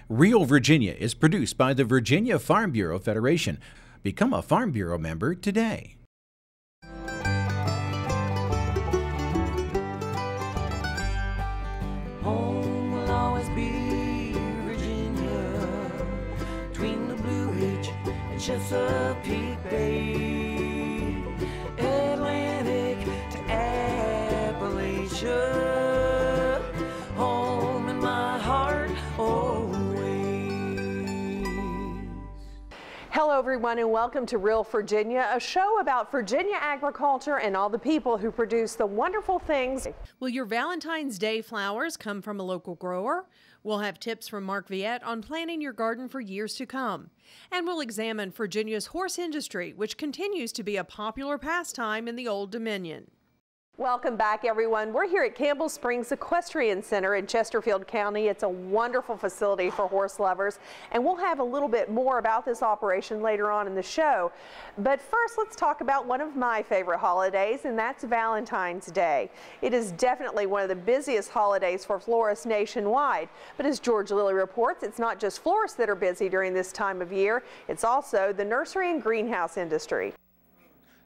Real Virginia is produced by the Virginia Farm Bureau Federation. Become a Farm Bureau member today. Home will always be Virginia, between the Blue Ridge and Chesapeake Bay, Atlantic to Appalachia, home in my heart always. Hello everyone and welcome to Real Virginia, a show about Virginia agriculture and all the people who produce the wonderful things. Will your Valentine's Day flowers come from a local grower? We'll have tips from Mark Viette on planning your garden for years to come. And we'll examine Virginia's horse industry, which continues to be a popular pastime in the Old Dominion. Welcome back everyone. We're here at Campbell Springs Equestrian Center in Chesterfield County. It's a wonderful facility for horse lovers, and we'll have a little bit more about this operation later on in the show. But first, let's talk about one of my favorite holidays, and that's Valentine's Day. It is definitely one of the busiest holidays for florists nationwide. But as George Lilly reports, it's not just florists that are busy during this time of year, it's also the nursery and greenhouse industry.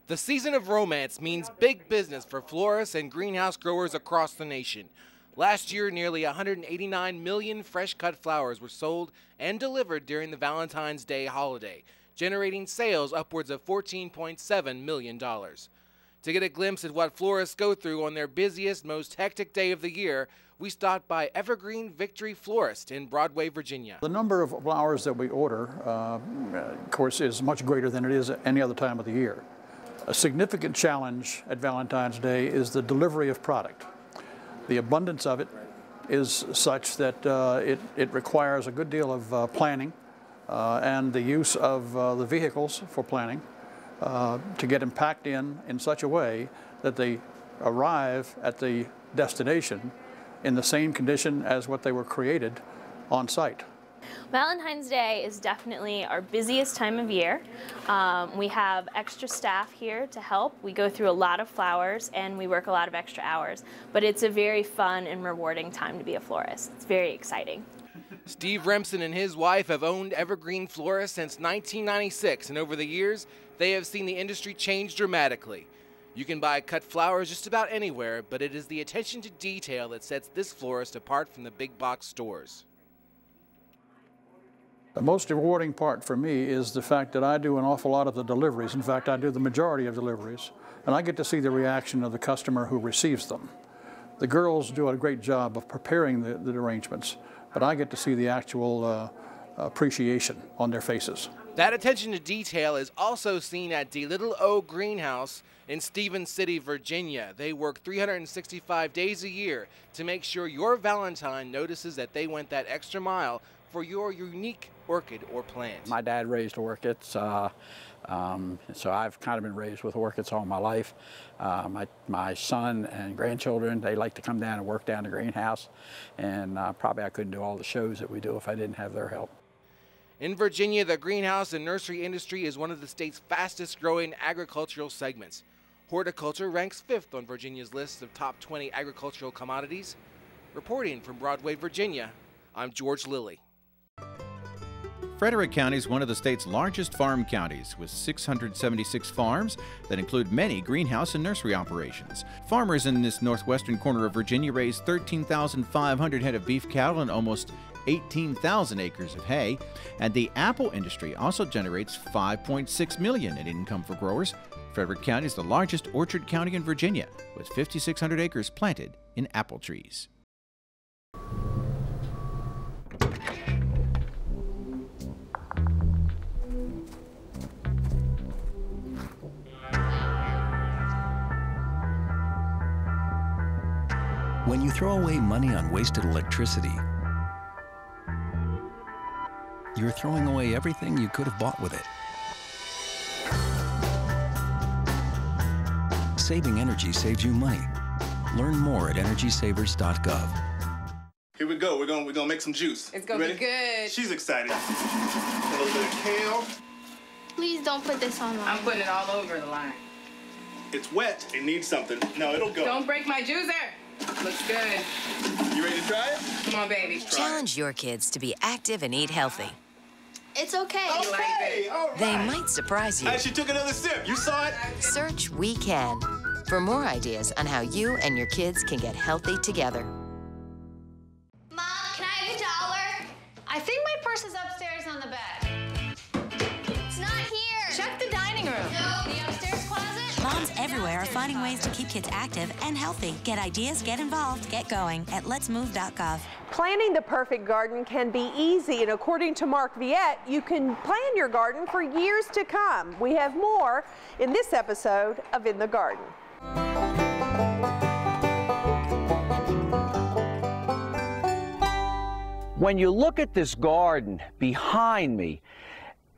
The season of romance means big business for florists and greenhouse growers across the nation. Last year, nearly 189 million fresh-cut flowers were sold and delivered during the Valentine's Day holiday, generating sales upwards of $14.7 million. To get a glimpse at what florists go through on their busiest, most hectic day of the year, we stopped by Evergreen Victory Florist in Broadway, Virginia. The number of flowers that we order, of course, is much greater than it is at any other time of the year. A significant challenge at Valentine's Day is the delivery of product. The abundance of it is such that it requires a good deal of planning and the use of the vehicles for planning to get them packed in such a way that they arrive at the destination in the same condition as what they were created on site. Valentine's Day is definitely our busiest time of year. We have extra staff here to help. We go through a lot of flowers and we work a lot of extra hours, but it's a very fun and rewarding time to be a florist. It's very exciting. Steve Remsen and his wife have owned Evergreen Florist since 1996, and over the years, they have seen the industry change dramatically. You can buy cut flowers just about anywhere, but it is the attention to detail that sets this florist apart from the big box stores. The most rewarding part for me is the fact that I do an awful lot of the deliveries. In fact, I do the majority of deliveries, and I get to see the reaction of the customer who receives them. The girls do a great job of preparing the arrangements, but I get to see the actual appreciation on their faces. That attention to detail is also seen at the Little O Greenhouse in Stevens City, Virginia. They work 365 days a year to make sure your Valentine notices that they went that extra mile for your unique orchid or plant. My dad raised orchids, so I've kind of been raised with orchids all my life. My son and grandchildren, they like to come down and work down the greenhouse, and probably I couldn't do all the shows that we do if I didn't have their help. In Virginia, the greenhouse and nursery industry is one of the state's fastest growing agricultural segments. Horticulture ranks 5th on Virginia's list of top 20 agricultural commodities. Reporting from Broadway, Virginia, I'm George Lilly. Frederick County is one of the state's largest farm counties, with 676 farms that include many greenhouse and nursery operations. Farmers in this northwestern corner of Virginia raise 13,500 head of beef cattle and almost 18,000 acres of hay. And the apple industry also generates $5.6 million in income for growers. Frederick County is the largest orchard county in Virginia, with 5,600 acres planted in apple trees. When you throw away money on wasted electricity, you're throwing away everything you could have bought with it. Saving energy saves you money. Learn more at energysavers.gov. Here we go. We're gonna make some juice. It's gonna be good. She's excited. A little bit of kale. Please don't put this on. I'm putting it all over the line. It's wet. It needs something. No, it'll go. Don't break my juicer. Looks good. You ready to try it? Come on, baby. Challenge your kids to be active and eat healthy. It's okay. Okay, all right. They might surprise you. Hey, she took another sip. You saw it? Search We Can for more ideas on how you and your kids can get healthy together. Mom, can I have $1? I think my purse is upstairs on the bed. It's not here. Check the dining room. No. The upstairs closet? Moms everywhere are finding ways to keep kids active and healthy. Get ideas, get involved, get going at letsmove.gov. Planning the perfect garden can be easy, and according to Mark Viette, you can plan your garden for years to come. We have more in this episode of In the Garden. When you look at this garden behind me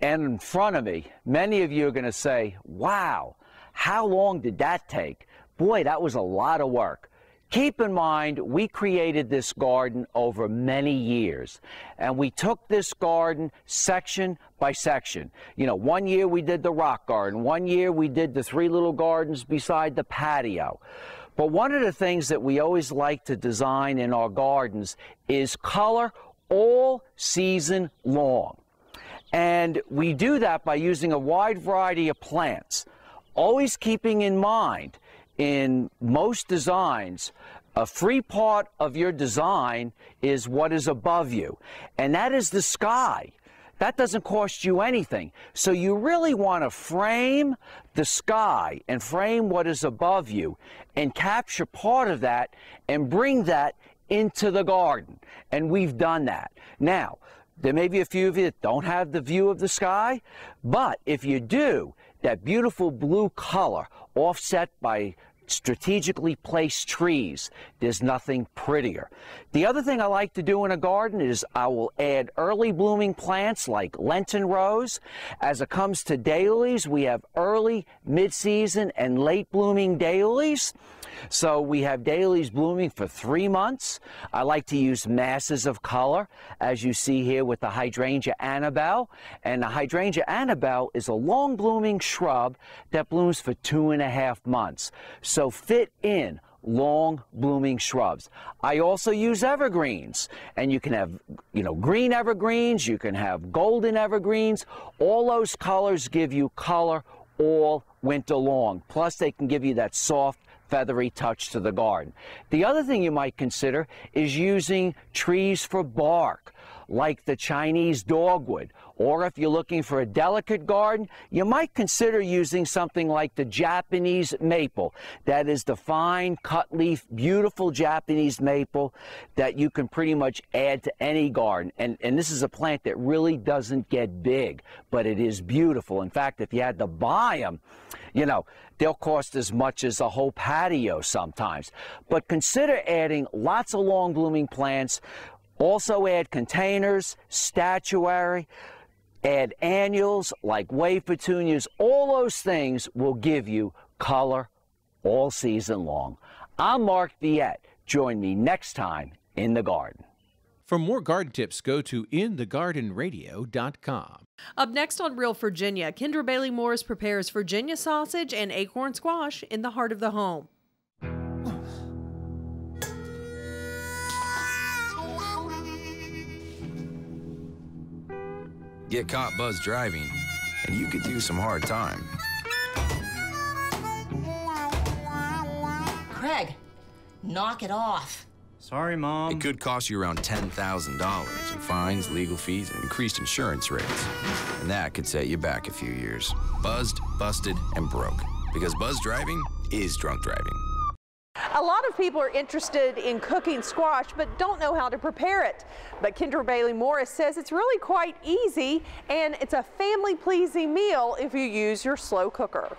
and in front of me, many of you are going to say, wow, how long did that take? Boy, that was a lot of work. Keep in mind, we created this garden over many years, and we took this garden section by section. You know, one year we did the rock garden, one year we did the 3 little gardens beside the patio. But one of the things that we always like to design in our gardens is color all season long. And we do that by using a wide variety of plants, always keeping in mind in most designs, a free part of your design is what is above you, and that is the sky. That doesn't cost you anything. So you really want to frame the sky and frame what is above you and capture part of that and bring that into the garden. And we've done that. Now, there may be a few of you that don't have the view of the sky, but if you do, that beautiful blue color offset by strategically placed trees, there's nothing prettier. The other thing I like to do in a garden is I will add early blooming plants like Lenten rose. As it comes to dailies, we have early, mid-season, and late blooming dailies. So we have dailies blooming for 3 months. I like to use masses of color, as you see here with the hydrangea Annabelle. And the hydrangea Annabelle is a long blooming shrub that blooms for 2.5 months. So fit in long blooming shrubs. I also use evergreens, and you can have, you know, green evergreens, you can have golden evergreens. All those colors give you color all winter long. Plus they can give you that soft, feathery touch to the garden. The other thing you might consider is using trees for bark, like the Chinese dogwood. Or if you're looking for a delicate garden, you might consider using something like the Japanese maple. That is the fine cut leaf, beautiful Japanese maple that you can pretty much add to any garden. And this is a plant that really doesn't get big, but it is beautiful. In fact, if you had to buy them, you know, they'll cost as much as a whole patio sometimes. But consider adding lots of long blooming plants. Also add containers, statuary, add annuals like wave petunias. All those things will give you color all season long. I'm Mark Viette. Join me next time in the garden. For more garden tips, go to inthegardenradio.com. Up next on Real Virginia, Kendra Bailey Morris prepares Virginia sausage and acorn squash in the heart of the home. Get caught buzzed driving, and you could do some hard time. Craig, knock it off. Sorry, Mom. It could cost you around $10,000 in fines, legal fees, and increased insurance rates. And that could set you back a few years. Buzzed, busted, and broke. Because buzz driving is drunk driving. A lot of people are interested in cooking squash but don't know how to prepare it. But Kendra Bailey Morris says it's really quite easy, and it's a family-pleasing meal if you use your slow cooker.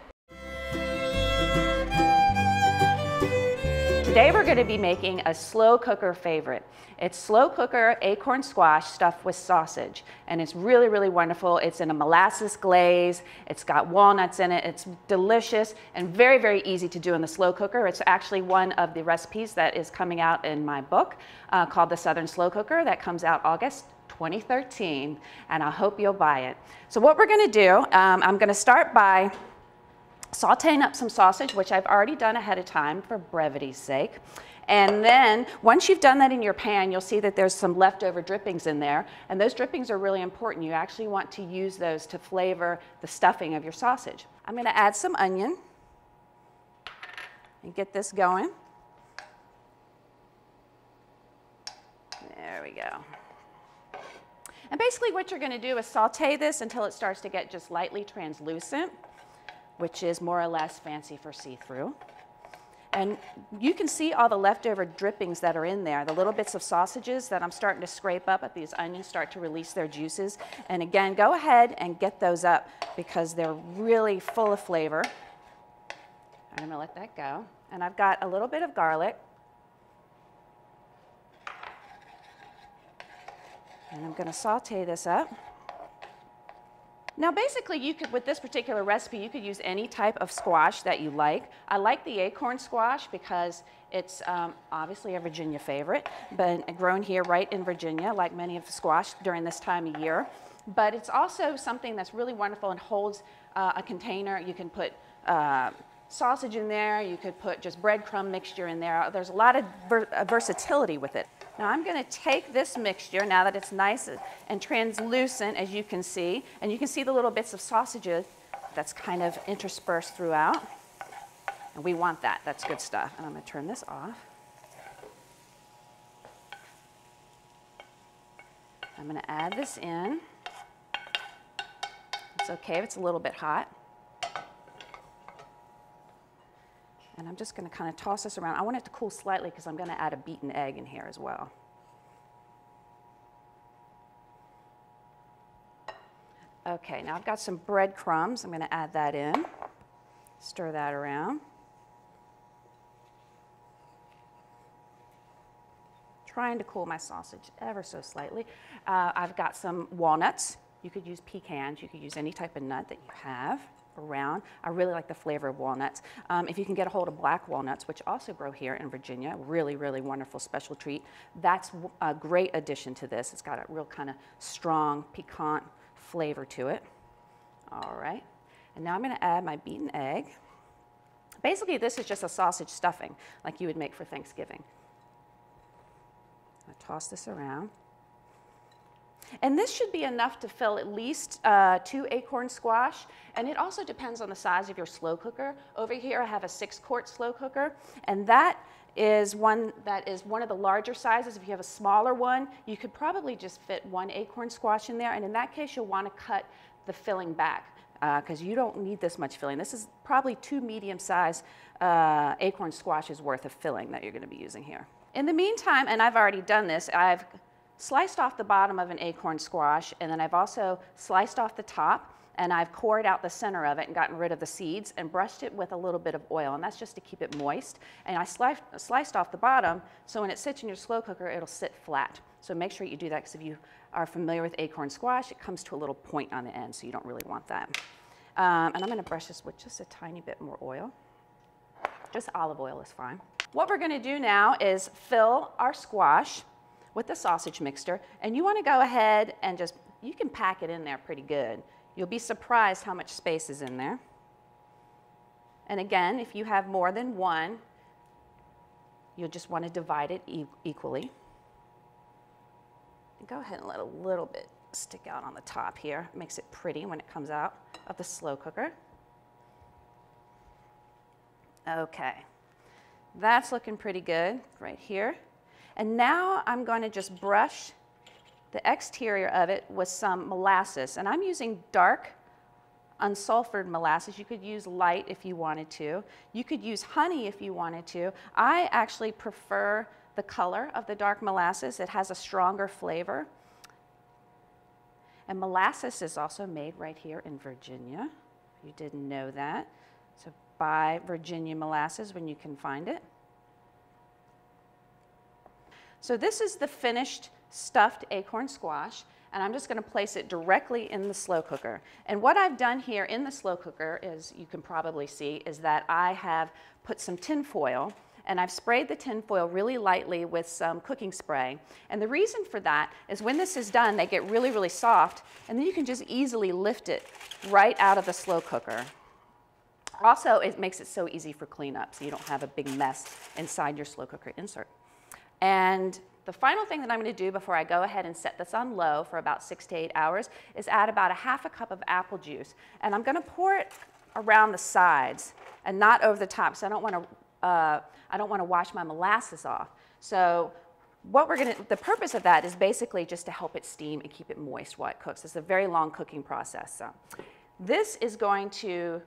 Today we're going to be making a slow cooker favorite. It's slow cooker acorn squash stuffed with sausage, and it's really, really wonderful. It's in a molasses glaze. It's got walnuts in it. It's delicious and very, very easy to do in the slow cooker. It's actually one of the recipes that is coming out in my book called The Southern Slow Cooker that comes out August 2013, and I hope you'll buy it. So what we're going to do, I'm going to start by sauteing up some sausage, which I've already done ahead of time for brevity's sake. And then once you've done that in your pan, you'll see that there's some leftover drippings in there. And those drippings are really important. You actually want to use those to flavor the stuffing of your sausage. I'm going to add some onion and get this going. There we go. And basically what you're going to do is saute this until it starts to get just lightly translucent, which is more or less fancy for see-through. And you can see all the leftover drippings that are in there, the little bits of sausages that I'm starting to scrape up as these onions start to release their juices. And again, go ahead and get those up because they're really full of flavor. I'm going to let that go. And I've got a little bit of garlic. And I'm going to saute this up. Now basically you could, with this particular recipe, you could use any type of squash that you like. I like the acorn squash because it's obviously a Virginia favorite, but grown here right in Virginia, like many of the squash during this time of year. But it's also something that's really wonderful and holds a container. You can put sausage in there, you could put just breadcrumb mixture in there. There's a lot of versatility with it. Now I'm going to take this mixture, now that it's nice and translucent, as you can see, and you can see the little bits of sausages that's kind of interspersed throughout. And we want that. That's good stuff. And I'm going to turn this off. I'm going to add this in. It's okay if it's a little bit hot. And I'm just going to kind of toss this around. I want it to cool slightly because I'm going to add a beaten egg in here as well. Okay, now I've got some breadcrumbs. I'm going to add that in. Stir that around. Trying to cool my sausage ever so slightly. I've got some walnuts. You could use pecans. You could use any type of nut that you have around. I really like the flavor of walnuts. If you can get a hold of black walnuts, which also grow here in Virginia, really, really wonderful special treat. That's a great addition to this. It's got a real kind of strong, piquant flavor to it. All right. And now I'm going to add my beaten egg. Basically, this is just a sausage stuffing like you would make for Thanksgiving. I'll toss this around. And this should be enough to fill at least 2 acorn squash. And it also depends on the size of your slow cooker. Over here I have a 6-quart slow cooker, and that is one of the larger sizes. If you have a smaller one, you could probably just fit 1 acorn squash in there. And in that case, you'll want to cut the filling back because you don't need this much filling. This is probably 2 medium-sized acorn squashes worth of filling that you're going to be using here. In the meantime, and I've already done this, I've sliced off the bottom of an acorn squash, and then I've also sliced off the top, and I've cored out the center of it and gotten rid of the seeds and brushed it with a little bit of oil, and that's just to keep it moist. And I sliced off the bottom, so when it sits in your slow cooker, it'll sit flat. So make sure you do that, because if you are familiar with acorn squash, it comes to a little point on the end, so you don't really want that. And I'm going to brush this with just a tiny bit more oil. Just olive oil is fine. What we're going to do now is fill our squash with the sausage mixture, and you want to go ahead and just, you can pack it in there pretty good. You'll be surprised how much space is in there. And again, if you have more than one, you'll just want to divide it equally. And go ahead and let a little bit stick out on the top here. It makes it pretty when it comes out of the slow cooker. Okay, that's looking pretty good right here. And now I'm going to just brush the exterior of it with some molasses. And I'm using dark, unsulfured molasses. You could use light if you wanted to. You could use honey if you wanted to. I actually prefer the color of the dark molasses. It has a stronger flavor. And molasses is also made right here in Virginia. You didn't know that. So buy Virginia molasses when you can find it. So this is the finished stuffed acorn squash, and I'm just going to place it directly in the slow cooker. And what I've done here in the slow cooker, as you can probably see, is that I have put some tin foil, and I've sprayed the tin foil really lightly with some cooking spray. And the reason for that is when this is done, they get really, really soft, and then you can just easily lift it right out of the slow cooker. Also, it makes it so easy for cleanup, so you don't have a big mess inside your slow cooker insert. And the final thing that I'm going to do before I go ahead and set this on low for about 6 to 8 hours is add about a half a cup of apple juice. And I'm going to pour it around the sides and not over the top, so I don't want to wash my molasses off. So the purpose of that is basically just to help it steam and keep it moist while it cooks. It's a very long cooking process. So this is going to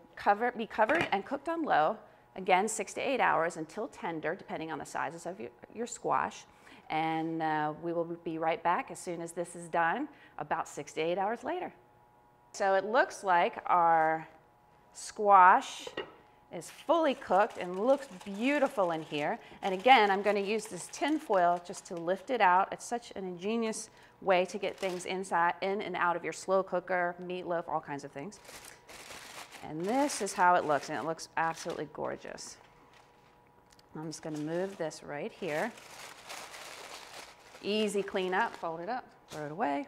be covered and cooked on low, again 6 to 8 hours until tender, depending on the sizes of your squash. And we will be right back as soon as this is done, about 6 to 8 hours later. So it looks like our squash is fully cooked and looks beautiful in here. And again, I'm going to use this tin foil just to lift it out. It's such an ingenious way to get things in and out of your slow cooker, meatloaf, all kinds of things. And this is how it looks, and it looks absolutely gorgeous. I'm just going to move this right here. Easy cleanup, fold it up, throw it away.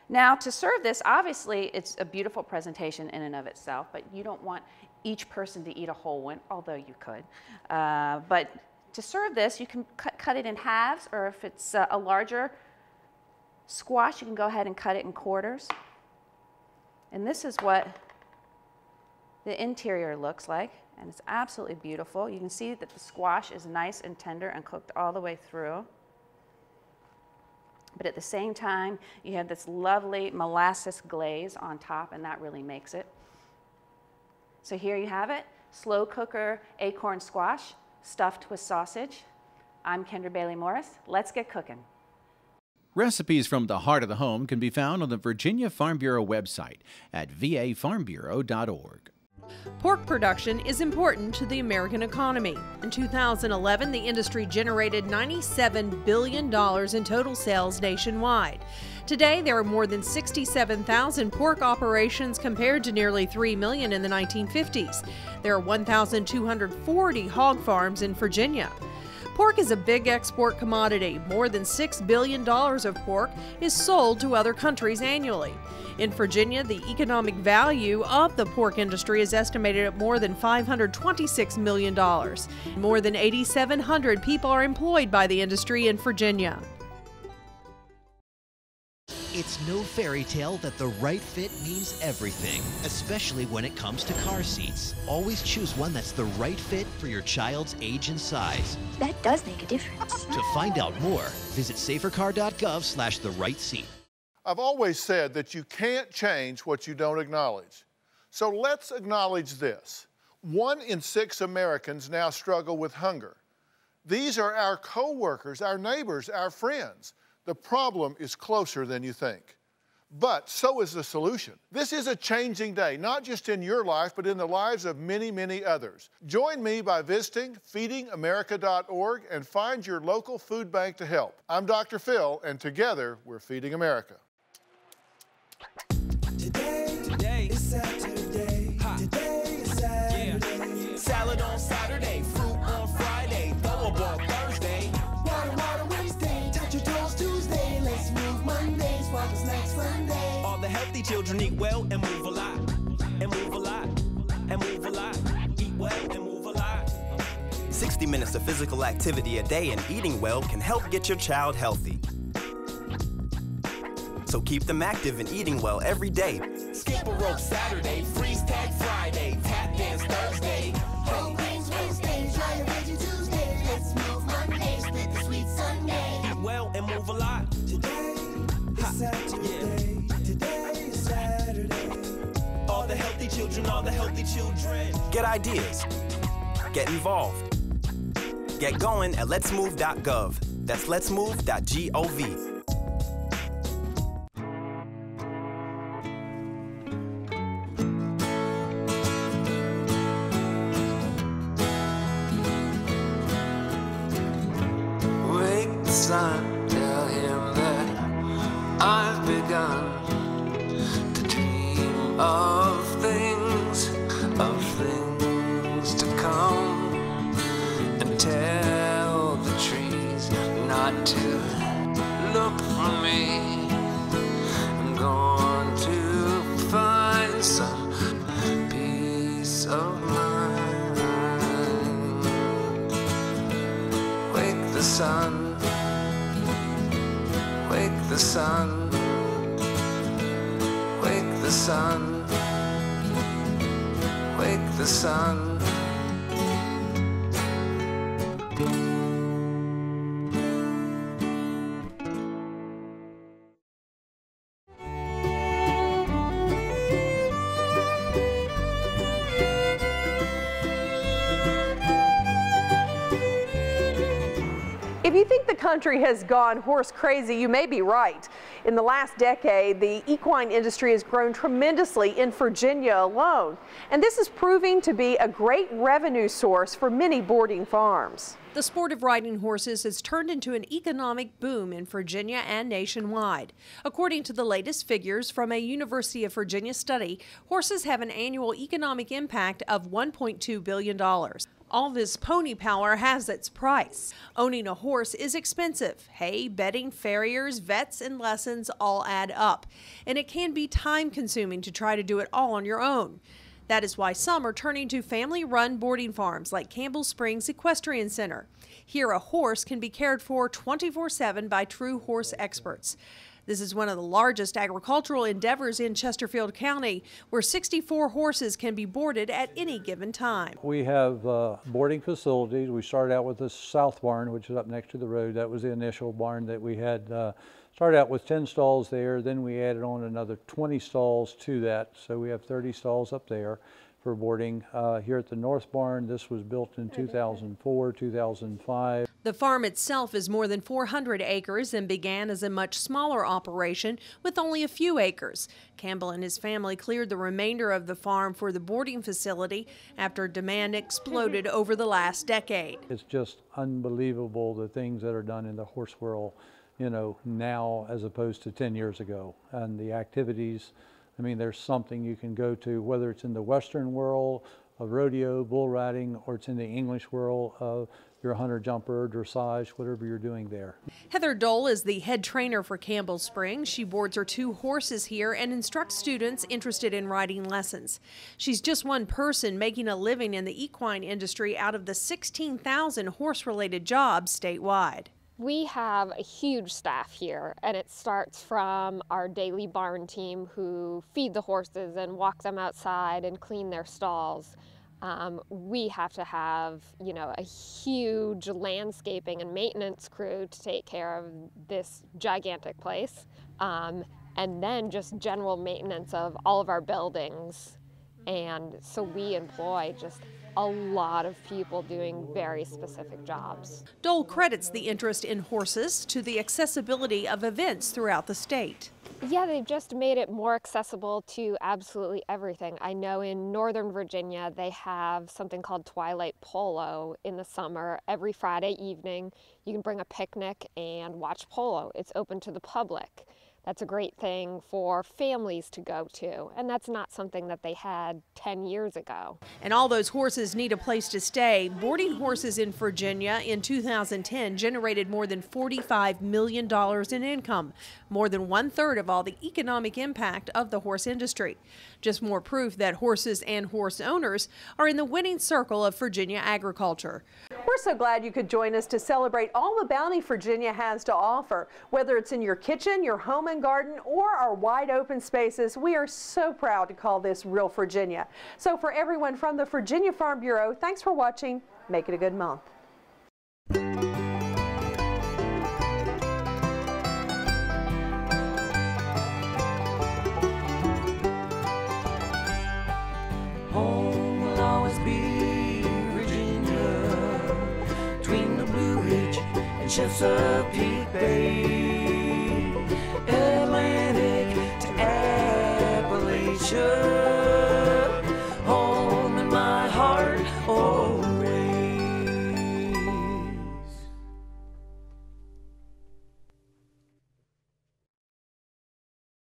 Now to serve this, obviously it's a beautiful presentation in and of itself, but you don't want each person to eat a whole one, although you could. But to serve this, you can cut it in halves, or if it's a larger squash, you can go ahead and cut it in quarters. And this is what the interior looks like, and it's absolutely beautiful. You can see that the squash is nice and tender and cooked all the way through. But at the same time, you have this lovely molasses glaze on top, and that really makes it. So here you have it, slow cooker acorn squash stuffed with sausage. I'm Kendra Bailey Morris. Let's get cooking. Recipes from the heart of the home can be found on the Virginia Farm Bureau website at vafarmbureau.org. Pork production is important to the American economy. In 2011, the industry generated $97 billion in total sales nationwide. Today, there are more than 67,000 pork operations compared to nearly 3 million in the 1950s. There are 1,240 hog farms in Virginia. Pork is a big export commodity. More than $6 billion of pork is sold to other countries annually. In Virginia, the economic value of the pork industry is estimated at more than $526 million. More than 8,700 people are employed by the industry in Virginia. It's no fairy tale that the right fit means everything, especially when it comes to car seats. Always choose one that's the right fit for your child's age and size. That does make a difference. To find out more, visit safercar.gov/the-right-seat. I've always said that you can't change what you don't acknowledge. So let's acknowledge this. 1 in 6 Americans now struggle with hunger. These are our co-workers, our neighbors, our friends. The problem is closer than you think. But so is the solution. This is a changing day, not just in your life, but in the lives of many, many others. Join me by visiting feedingamerica.org and find your local food bank to help. I'm Dr. Phil, and together we're Feeding America. Today is Saturday. Today is Saturday. Yeah. Salad on Saturday, fruit on Friday, throw a ball Thursday. Water Wednesday, touch your toes Tuesday. Let's move Monday, sparkle snacks Sunday. All the healthy children eat well and move a lot. And move a lot. And move a lot. Eat well and move a lot. 60 minutes of physical activity a day and eating well can help get your child healthy. So keep them active and eating well every day. Skip a rope Saturday, freeze tag Friday, tap dance Thursday. Whole grains Wednesday, try a veggie Tuesday. Let's move Monday, split the sweet Sunday. Eat well and move a lot. Today is Saturday. Yeah. Today is Saturday. All the healthy children, all the healthy children. Get ideas. Get involved. Get going at letsmove.gov. That's letsmove.gov. Son, tell him that I've begun to dream of things to come, and tell the trees not to look for me. I'm going to find some peace of mind. sun, wake the sun. If you think the country has gone horse crazy, you may be right. In the last decade, the equine industry has grown tremendously in Virginia alone, and this is proving to be a great revenue source for many boarding farms. The sport of riding horses has turned into an economic boom in Virginia and nationwide. According to the latest figures from a University of Virginia study, horses have an annual economic impact of $1.2 billion. All this pony power has its price. Owning a horse is expensive. Hay, bedding, farriers, vets, and lessons all add up. And it can be time-consuming to try to do it all on your own. That is why some are turning to family-run boarding farms like Campbell Springs Equestrian Center. Here, a horse can be cared for 24/7 by true horse experts. This is one of the largest agricultural endeavors in Chesterfield County, where 64 horses can be boarded at any given time. We have boarding facilities. We started out with the south barn, which is up next to the road. That was the initial barn that we had. Started out with 10 stalls there, then we added on another 20 stalls to that, so we have 30 stalls up there for boarding. Here at the north barn, this was built in 2004, 2005. The farm itself is more than 400 acres and began as a much smaller operation with only a few acres. Campbell and his family cleared the remainder of the farm for the boarding facility after demand exploded over the last decade. It's just unbelievable the things that are done in the horse world, you know, now as opposed to 10 years ago. And the activities, I mean, there's something you can go to, whether it's in the Western world of rodeo, bull riding, or it's in the English world of your hunter jumper, dressage, whatever you're doing there. Heather Dole is the head trainer for Campbell Springs. She boards her 2 horses here and instructs students interested in riding lessons. She's just one person making a living in the equine industry out of the 16,000 horse-related jobs statewide. We have a huge staff here, and it starts from our daily barn team who feed the horses and walk them outside and clean their stalls. We have to have, you know, a huge landscaping and maintenance crew to take care of this gigantic place. And then just general maintenance of all of our buildings. And so we employ just a lot of people doing very specific jobs. Dole credits the interest in horses to the accessibility of events throughout the state. Yeah, they've just made it more accessible to absolutely everything. I know in Northern Virginia they have something called Twilight Polo in the summer. Every Friday evening you can bring a picnic and watch polo. It's open to the public. That's a great thing for families to go to, and that's not something that they had 10 years ago. And all those horses need a place to stay. Boarding horses in Virginia in 2010 generated more than $45 million in income, more than 1/3 of all the economic impact of the horse industry. Just more proof that horses and horse owners are in the winning circle of Virginia agriculture. We're so glad you could join us to celebrate all the bounty Virginia has to offer. Whether it's in your kitchen, your home and garden, or our wide open spaces, we are so proud to call this real Virginia. So for everyone from the Virginia Farm Bureau, thanks for watching. Make it a good month. Home will always be Virginia, between the Blue Ridge and Chesapeake Bay.